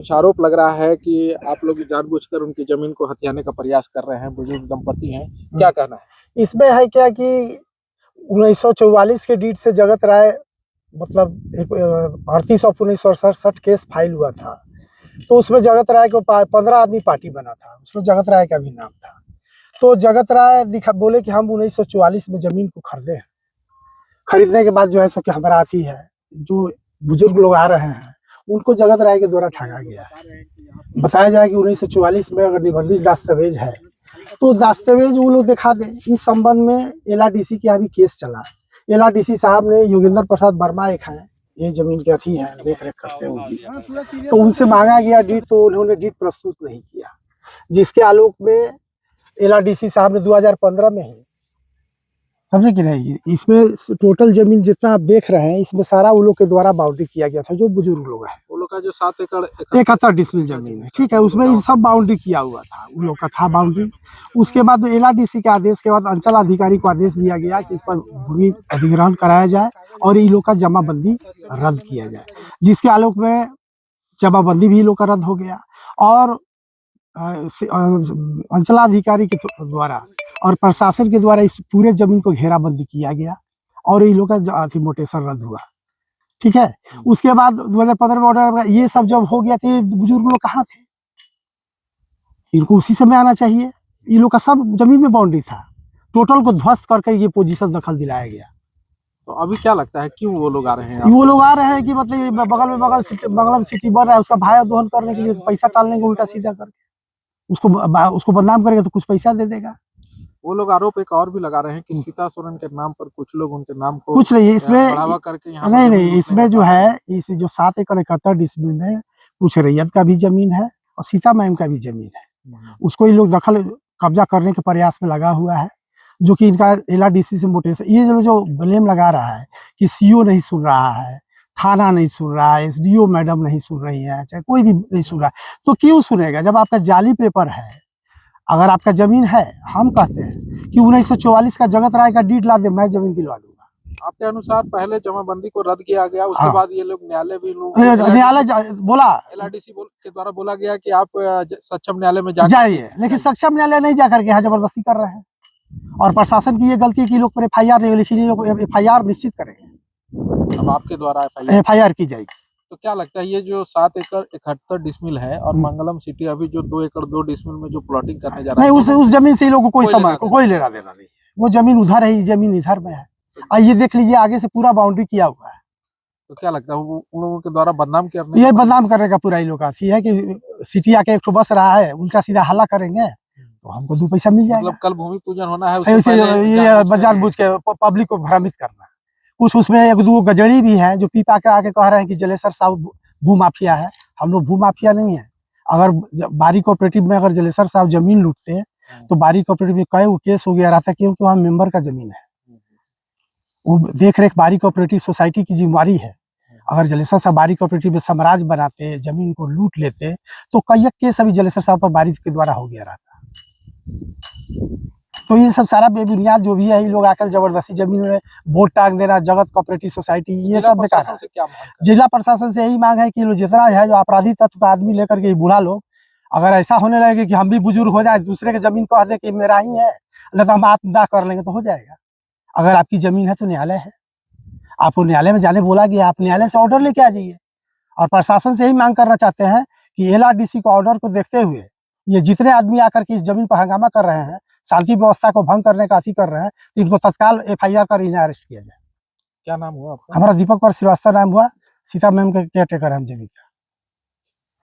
कुछ आरोप लग रहा है कि आप लोग जानबूझकर उनकी जमीन को हथियाने का प्रयास कर रहे हैं। बुजुर्ग दंपति हैं, क्या कहना है? इसमें है क्या कि 1944 के डीड से जगत राय मतलब एक 38/1967 केस फाइल हुआ था। तो उसमें जगत राय को 15 आदमी पार्टी बना था, उसमें जगत राय का भी नाम था। तो जगत राय बोले कि हम 1944 में जमीन को खरीदे हैं। खरीदने के बाद जो है सो कि हमारा अथी है, जो बुजुर्ग लोग आ रहे हैं उनको जगत राय के द्वारा ठगा गया है। बताया जाए कि 1944 में अगर निबंधित दस्तावेज है तो दस्तावेज वो लोग दिखा दें। इस संबंध में LRDC के यहाँ भी केस चला। LRDC साहब ने योगेंद्र प्रसाद वर्मा एक है, ये जमीन के अथी है, देख रेख करते होंगे, तो उनसे मांगा गया डीड, तो उन्होंने डीड प्रस्तुत नहीं किया, जिसके आलोक में LRDC साहब ने 2015 में ही, समझे कि नहीं, इसमें टोटल जमीन जितना आप देख रहे हैं इसमें सारा वो लोग के द्वारा बाउंड्री किया गया था। जो बुजुर्ग लोग हैं वो लोग का जो 7 एकड़ 71 डिसमिल जमीन है, ठीक है, उसमें ये सब बाउंड्री किया हुआ था, उन लोग का था बाउंड्री। उसके बाद LRDC के आदेश के बाद अंचल अधिकारी को आदेश दिया गया कि इस पर भूमि अधिग्रहण कराया जाए और इन लोग का जमाबंदी रद्द किया जाए, जिसके आलोक में जमाबंदी भी लोग का रद्द हो गया और अंचलाधिकारी के द्वारा और प्रशासन के द्वारा इस पूरे जमीन को घेराबंदी किया गया और इन लोग का मोटेशन रद्द हुआ, ठीक है। उसके बाद 2015 में ऑर्डर, ये सब जब हो गया तो ये बुजुर्ग लोग कहाँ थे? इनको उसी समय आना चाहिए। इन लोग का सब जमीन में बाउंड्री था, टोटल को ध्वस्त करके ये पोजीशन दखल दिलाया गया। तो अभी क्या लगता है क्यों वो लोग आ रहे हैं? वो लोग आ रहे हैं कि मतलब बगल में मंगलम सिटी बन रहा है, उसका भाया दोहन करने के लिए, पैसा टालने को उल्टा सीधा करके उसको बदनाम करेगा तो कुछ पैसा दे देगा। वो लोग आरोप एक और भी लगा रहे हैं कि सीता सोरेन के नाम पर कुछ लोग उनके नाम को कुछ नहीं इसमें बढ़ावा करके यहाँ नहीं, इसमें जो है इस जो 7 एकड़ 71 डिसमिल में कुछ रैयत का भी जमीन है और सीता मैम का भी जमीन है। उसको ये लोग दखल कब्जा करने के प्रयास में लगा हुआ है, जो कि इनका LRDC से मोटेशन, ये जो ब्लेम लगा रहा है कि CO नहीं सुन रहा है, थाना नहीं सुन रहा है, SDO मैडम नहीं सुन रही है, चाहे कोई भी नहीं सुन रहा है, तो क्यों सुनेगा जब आपका जाली पेपर है? अगर आपका जमीन है, हम कहते हैं कि 1944 का जगत राय का डीड ला दे, मैं जमीन दिलवा दूंगा। आपके अनुसार पहले जमाबंदी को रद्द किया गया, उसके बाद ये लोग न्यायालय भी न्यायालय बोला, LRDC के द्वारा बोला गया कि आप सक्षम न्यायालय में जाइए, लेकिन सक्षम न्यायालय नहीं जाकर के यहाँ जबरदस्ती कर रहे हैं और प्रशासन की ये गलती है कि लोग पर FIR नहीं लिखी, लोग FIR निश्चित करेंगे। अब आपके द्वारा FIR की जाएगी। तो क्या लगता है ये जो 7 एकड़ 71 डिसमिल है और मंगलम सिटी अभी जो 2 एकड़ 2 डिसमिल में जो प्लॉटिंग करने जा रहा है, नहीं, उस जमीन से लोगों को कोई लेना देना नहीं है। वो जमीन उधर है, जमीन इधर में है। ये देख लीजिए, आगे से पूरा बाउंड्री किया हुआ है। तो क्या लगता है उन लोगों के द्वारा बदनाम करने, ये बदनाम करने का पूरा ही लोग आती है कि सिटी आके एक बस रहा है, उल्टा सीधा हल्ला करेंगे तो हमको 2 पैसा मिल जाएगा। मतलब कल भूमि पूजन होना है, ये जानबूझ के पब्लिक को भ्रमित करना है। कुछ उसमें 1-2 गजड़ी भी हैं जो पीपा के आके कह रहे हैं कि जलेसर साहब भूमाफिया है। हम लोग भूमाफिया नहीं है। अगर बारी कोऑपरेटिव में अगर जलेसर साहब जमीन लूटते हैं तो बारी कोऑपरेटिव में कई केस हो गया रहता, क्योंकि वहाँ मेंबर का जमीन है, वो देख रेख बारी कोऑपरेटिव सोसाइटी की जिम्मेवारी है। अगर जलेसर साहब बारी कोऑपरेटिव में साम्राज्य बनाते, जमीन को लूट लेते, तो कई केस अभी जलेसर साहब पर बारी के द्वारा हो गया रहता। तो ये सब सारा बेबुनियाद जो भी है, ये लोग आकर जबरदस्ती जमीन में वोट टांग देना, जगत कोऑपरेटिव सोसाइटी, ये सब बेकार है। जिला प्रशासन से यही मांग है कि जितना है जो आपराधिक तत्व का आदमी लेकर के बूढ़ा लोग, अगर ऐसा होने लगे कि हम भी बुजुर्ग हो जाए, दूसरे के जमीन को दे कि मेरा ही है, नहीं तो हम आत्मदाह कर लेंगे तो हो जाएगा। अगर आपकी जमीन है तो न्यायालय है, आपको न्यायालय में जाने बोला गया, आप न्यायालय से ऑर्डर लेके आ जाइए। और प्रशासन से यही मांग करना चाहते हैं कि LRDC को ऑर्डर को देखते हुए ये जितने आदमी आकर के इस जमीन पर हंगामा कर रहे हैं, शांति व्यवस्था को भंग करने का अथी कर रहे हैं, तो इनको तत्काल FIR कर इन्हें अरेस्ट किया जाए। क्या नाम हुआ आपका? हमारा दीपक श्रीवास्तव नाम हुआ, सीता मैम के केयरटेकर हम जमीन का।